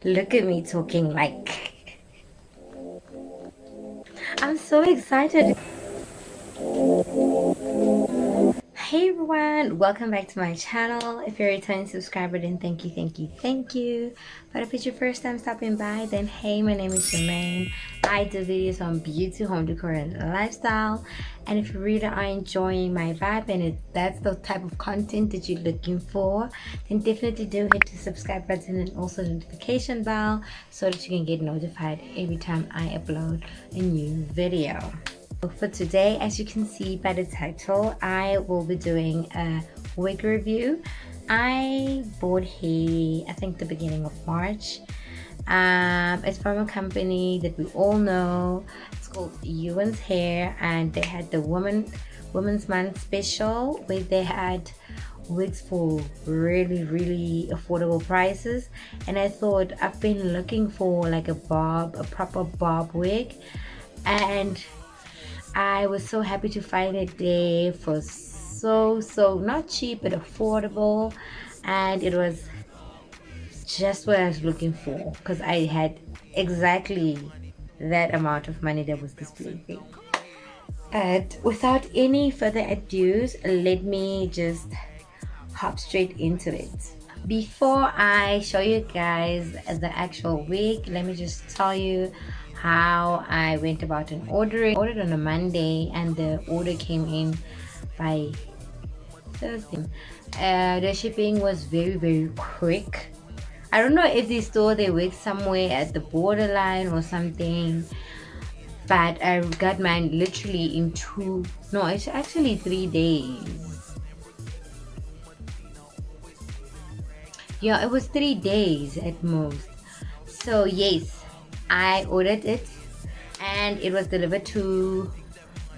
Look at me talking like I'm so excited. Hey everyone, welcome back to my channel. If you're a returning subscriber, then thank you. But if it's your first time stopping by, then hey, my name is Charmaine. I do videos on beauty, home decor, and lifestyle. And if you really are enjoying my vibe and that's the type of content that you're looking for, then definitely do hit the subscribe button and also the notification bell so that you can get notified every time I upload a new video. For today, as you can see by the title, I will be doing a wig review. I bought hair, I think the beginning of March. It's from a company that we all know. It's called Uwinshair, and they had the Women's Month special where they had wigs for really affordable prices. And I thought, I've been looking for like a proper bob wig, and I was so happy to find it there for so not cheap but affordable, and it was just what I was looking for because I had exactly that amount of money that was displayed there. But without any further ado, let me just hop straight into it. Before I show you guys the actual wig, let me just tell you how I went about in ordering. I ordered on a Monday and the order came in by Thursday. The shipping was very quick. I don't know if they store their wig somewhere at the borderline or something, but I got mine literally in it's actually 3 days. Yeah, it was 3 days at most. So yes, I ordered it and it was delivered to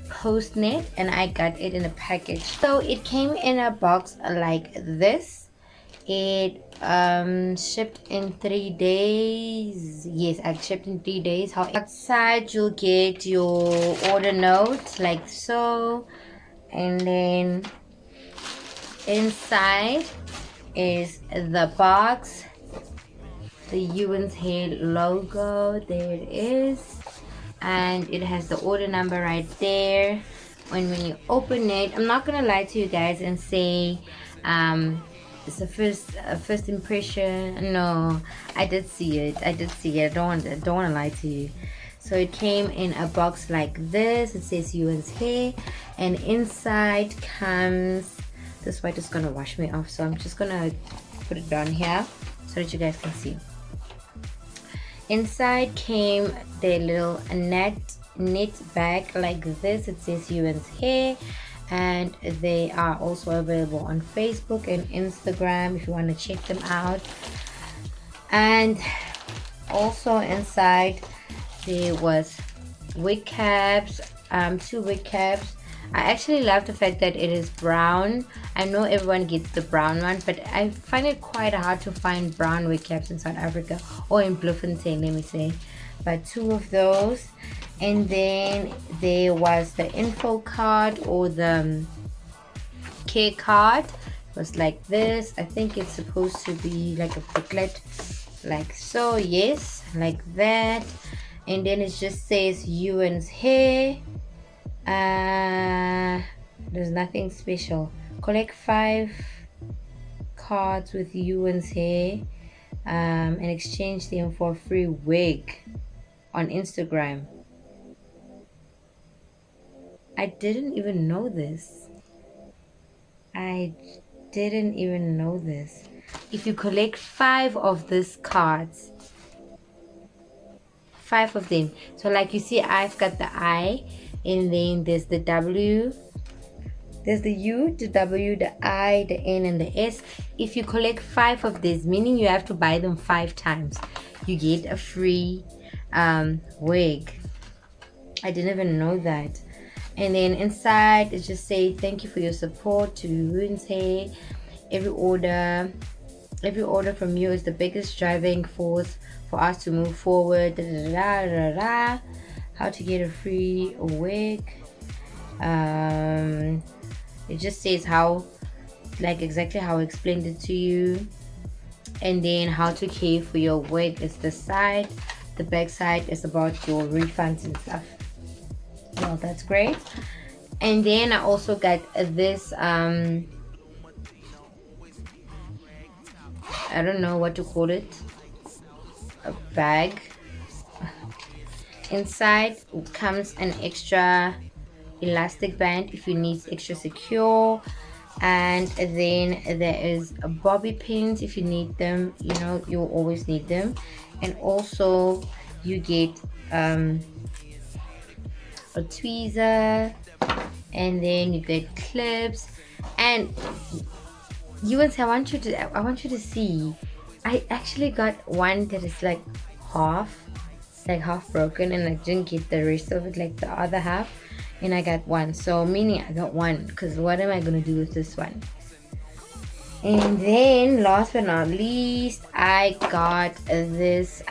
Postnet and I got it in a package. So it came in a box like this. It shipped in 3 days. Yes, I shipped in 3 days. However, outside you'll get your order note like so, and then inside is the box, the Uwinshair logo, there it is, and it has the order number right there. When you open it, I'm not gonna lie to you guys and say it's a first impression. No, I did see it. I don't want to lie to you. So it came in a box like this. It says Uwinshair, and inside comes this white is gonna wash me off, so I'm just gonna put it down here so that you guys can see. Inside came the little knit bag like this. It says Uwinshair, and they are also available on Facebook and Instagram if you want to check them out. And also inside there was wig caps, 2 wig caps. I actually love the fact that it is brown. I know everyone gets the brown one, but I find it quite hard to find brown wig caps in South Africa, or in Bloemfontein, let me say. But 2 of those. And then there was the info card, or the care card. It was like this. I think it's supposed to be like a booklet, like so. Yes, like that. And then it just says Uwinshair. There's nothing special. Collect 5 cards with Uwinshair and exchange them for a free wig on Instagram. I didn't even know this. If you collect 5 of these cards, 5 of them, so like you see, I've got the I, and then there's the W, there's the U, the W, the I, the N, and the S. If you collect 5 of these, meaning you have to buy them 5 times, you get a free wig. I didn't even know that. And then inside it just say thank you for your support to Uwinshair. Every order from you is the biggest driving force for us to move forward. How to get a free wig. It just says how, like exactly how I explained it to you. And then how to care for your wig is the side. The back side is about your refunds and stuff. Well, that's great. And then I also got this I don't know what to call it, a bag. Inside comes an extra elastic band if you need extra secure, and then there is a bobby pins if you need them. You know, you'll always need them. And also you get a tweezer, and then you get clips. And I want you to see, I actually got one that is like half broken, and I didn't get the rest of it, like the other half, and I got one. So meaning I got one, because what am I gonna do with this one? And then last but not least, I got this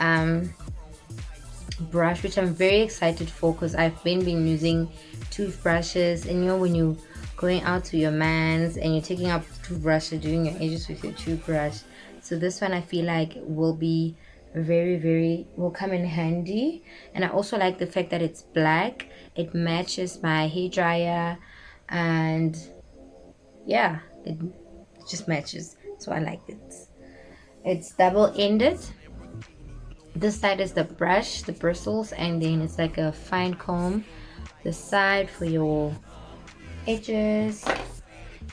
brush, which I'm very excited for, because I've been using toothbrushes, and you know, when you going out to your mans and you're taking out toothbrush, doing your edges with your toothbrush. So this one I feel like will be will come in handy. And I also like the fact that it's black. It matches my hair dryer, and yeah, it just matches, so I like it. It's double-ended. This side is the brush, the bristles, and then it's like a fine comb. The side for your edges.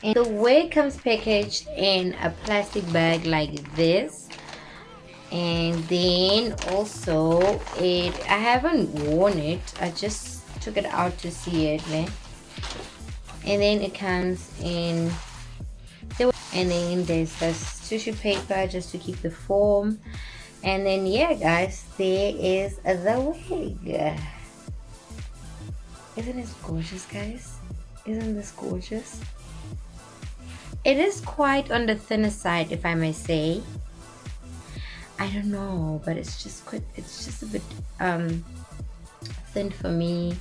And the wig comes packaged in a plastic bag like this. And then also I haven't worn it, I just took it out to see it, man. And then it comes in and then there's this tissue paper just to keep the form. And then yeah guys, there is the wig. Isn't it gorgeous, guys? Isn't this gorgeous? It is quite on the thinner side, if I may say. I don't know, but it's just a bit thin for me,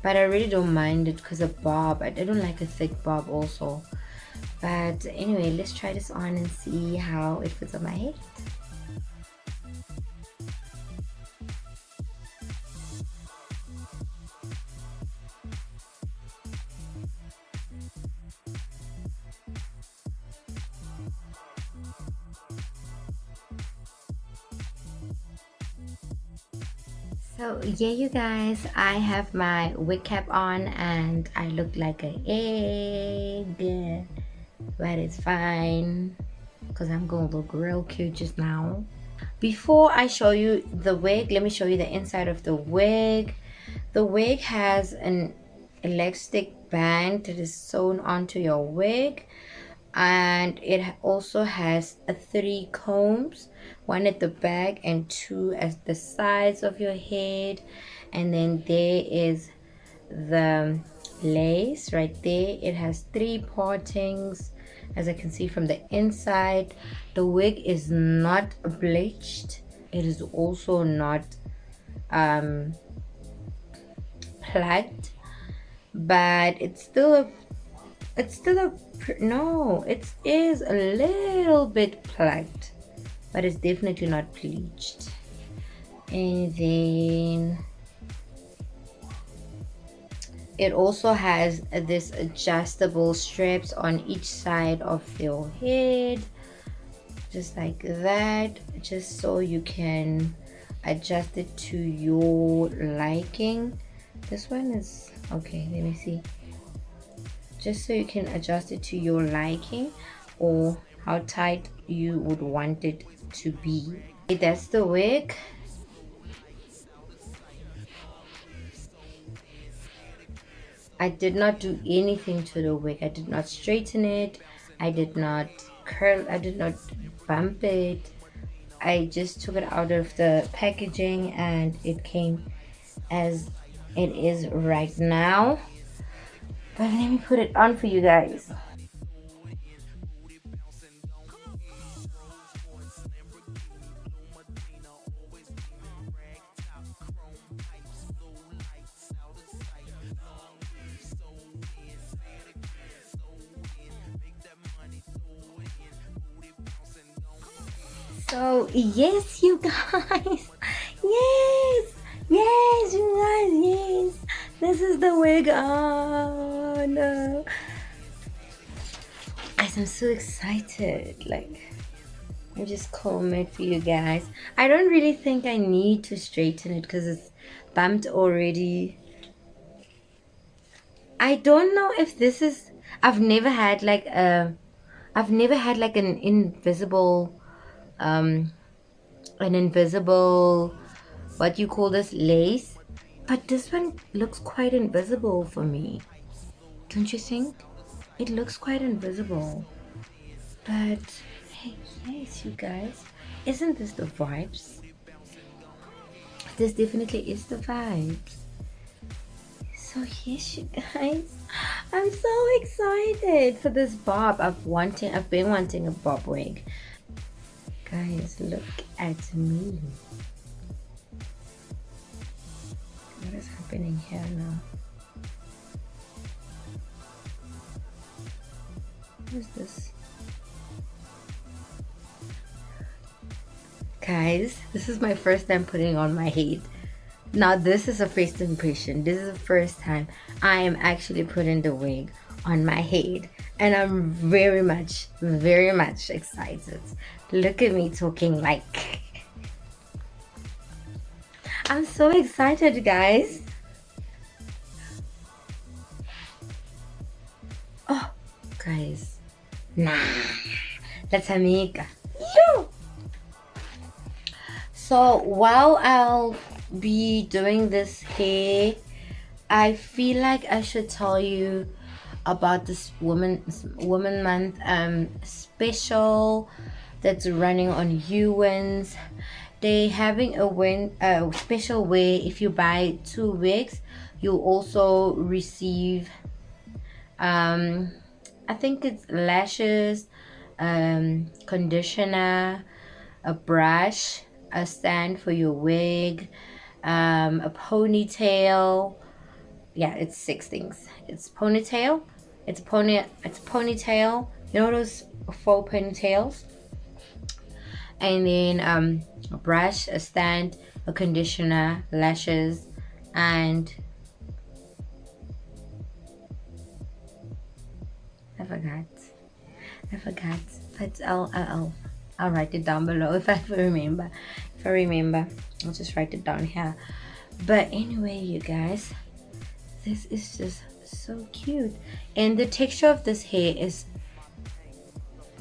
but I really don't mind it because of bob. I don't like a thick bob also. But anyway, let's try this on and see how it fits on my head. So yeah, you guys, I have my wig cap on and I look like an egg, but it's fine because I'm gonna look real cute just now. Before I show you the wig, let me show you the inside of the wig. The wig has an elastic band that is sewn onto your wig, and it also has 3 combs, 1 at the back and 2 at the sides of your head. And then there is the lace right there. It has 3 partings, as I can see from the inside. The wig is not bleached, it is also not plugged, but it is a little bit plugged, but it's definitely not bleached. And then it also has this adjustable straps on each side of your head, just like that, just so you can adjust it to your liking. This one is okay, let me see, just so you can adjust it to your liking or how tight you would want it to be. That's the wig. I did not do anything to the wig. I did not straighten it, I did not curl, I did not bump it. I just took it out of the packaging and it came as it is right now. But let me put it on for you guys. So yes, you guys, yes, yes, you guys, yes, this is the wig on. Guys, I'm so excited. Like, I just comb it for you guys. I don't really think I need to straighten it because it's bumped already. I don't know if this is. I've never had like an invisible what you call this, lace, but this one looks quite invisible for me, don't you think? It looks quite invisible, but hey, yes, you guys, isn't this the vibes? This definitely is the vibes. So yes, you guys, I'm so excited for this bob. I've been wanting a bob wig. Guys, look at me. What is happening here now? What is this? Guys, this is my first time putting on my head. Now this is a first impression. This is the first time I am actually putting the wig on my head, and I'm very much excited. Look at me talking like I'm so excited, guys. Oh, guys, nah, let's amiga. Yo. So while I'll be doing this hair, I feel like I should tell you about this woman month special that's running on Uwins. They having a special where if you buy 2 wigs, you'll also receive I think it's lashes, conditioner, a brush, a stand for your wig, a ponytail. Yeah, it's 6 things. It's ponytail. It's ponytail. You know those faux ponytails? And then a brush, a stand, a conditioner, lashes, and I forgot. But I'll write it down below if I remember. If I remember, I'll just write it down here. But anyway, you guys, this is just so cute, and the texture of this hair is,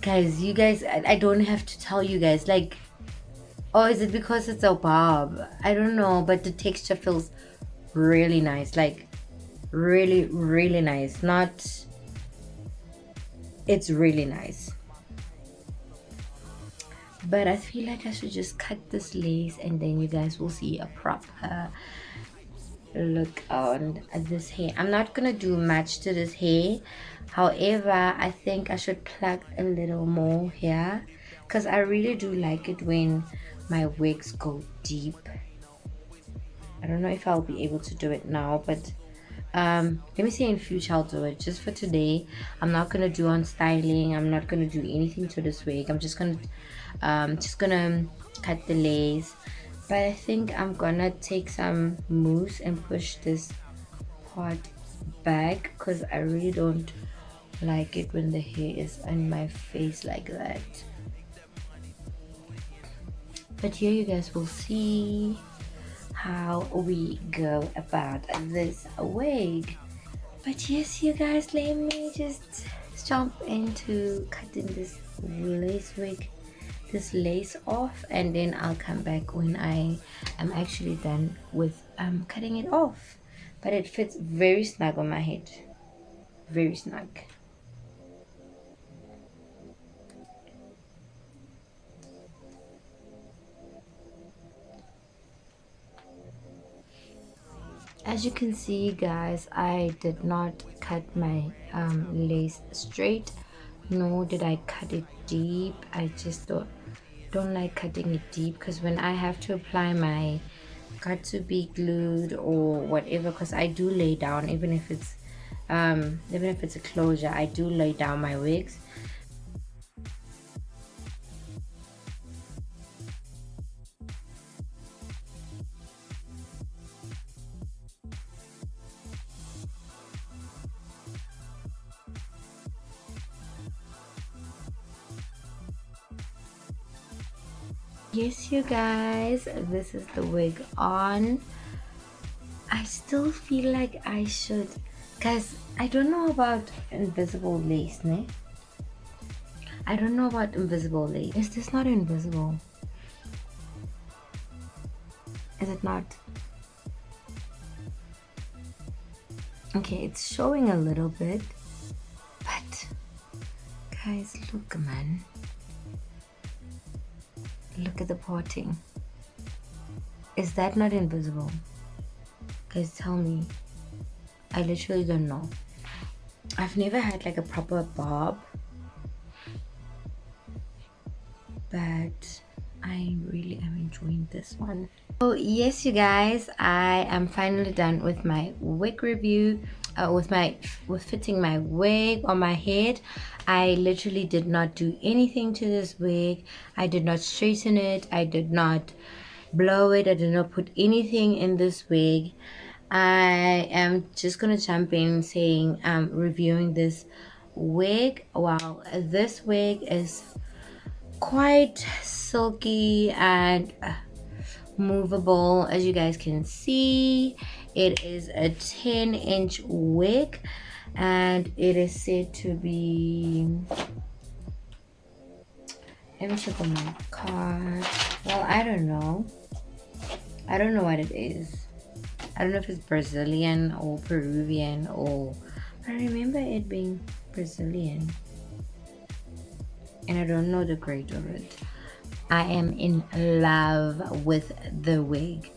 guys, you guys, I don't have to tell you guys, like, oh, is it because it's a bob? I don't know, but the texture feels really nice, like really nice. Not, it's really nice. But I feel like I should just cut this lace, and then you guys will see a proper look on this hair. I'm not gonna do much to this hair, however I think I should plug a little more here, because I really do like it when my wigs go deep. I don't know if I'll be able to do it now, but let me see in future. I'll do it. Just for today, I'm not gonna do on styling. I'm not gonna do anything to this wig. I'm just gonna cut the lace. But I think I'm gonna take some mousse and push this part back, because I really don't like it when the hair is on my face like that. But here you guys will see how we go about this wig. But yes, you guys, let me just jump into cutting this lace off, and then I'll come back when I am actually done with cutting it off. But it fits very snug on my head, very snug. As you can see, guys, I did not cut my lace straight, nor did I cut it deep. I just don't like cutting it deep, because when I have to apply my got to be glued or whatever, because I do lay down, even if it's a closure, I do lay down my wigs. yes, you guys, this is the wig on. I still feel like I should, because I don't know about invisible lace, ne? I don't know about invisible lace. Is this not invisible? Is it not? Okay, it's showing a little bit, but guys, look, man. Look at the parting. Is that not invisible? Guys, tell me. I literally don't know. I've never had like a proper bob, but I really am enjoying this one. So yes, you guys, I am finally done with my wig review, with fitting my wig on my head. I literally did not do anything to this wig. I did not straighten it. I did not blow it. I did not put anything in this wig. I am just gonna jump in saying reviewing this wig. Wow, this wig is quite silky and movable, as you guys can see. It is a 10-inch wig and it is said to be, let me check on my card. Well, I don't know what it is. I don't know if it's Brazilian or Peruvian, or I remember it being Brazilian and I don't know the grade of it. I am in love with the wig.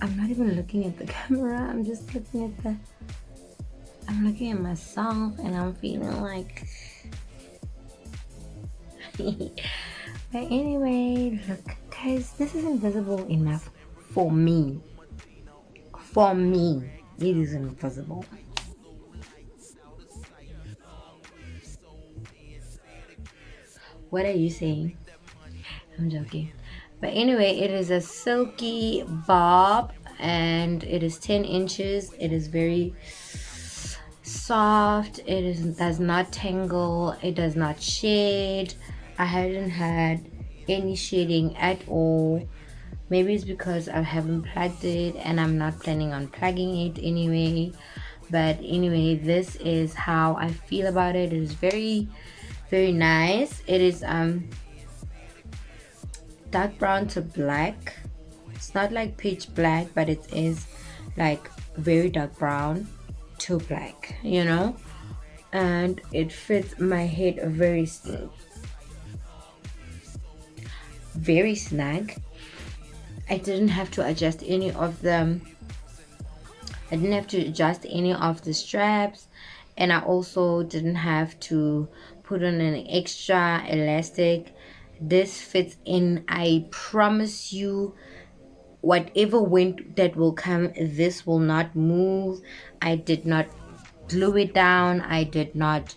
I'm not even looking at the camera. I'm just looking at I'm looking at myself and I'm feeling like but anyway, look guys, this is invisible enough for me. For me, it is invisible. What are you saying? I'm joking. But anyway, it is a silky bob and it is 10 inches. It is very soft. Does not tangle. It does not shade. I hadn't had any shading at all. Maybe it's because I haven't plugged it and I'm not planning on plugging it anyway. But anyway, this is how I feel about it. It is very, very nice. It is dark brown to black. It's not like pitch black, but it is like very dark brown to black, you know. And it fits my head very snug. I didn't have to adjust any of the straps, and I also didn't have to put on an extra elastic. This fits in. I promise you, whatever wind that will come, this will not move. I did not glue it down. I did not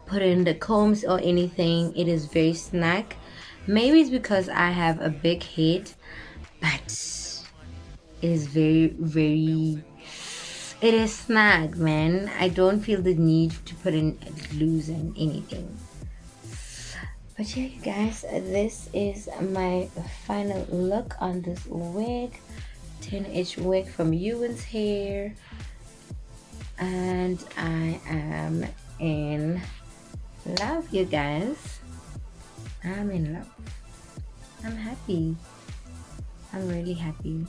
put in the combs or anything. It is very snug. Maybe it's because I have a big head, but it is very, very, it is snug, man. I don't feel the need to put in glues and anything. But yeah, you guys, this is my final look on this wig. 10-inch wig from Uwinshair. And I am in love, you guys. I'm in love. I'm happy. I'm really happy.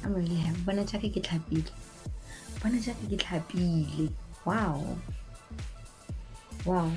I'm really happy. Bona jaka ke tlhapile. Wow. Wow.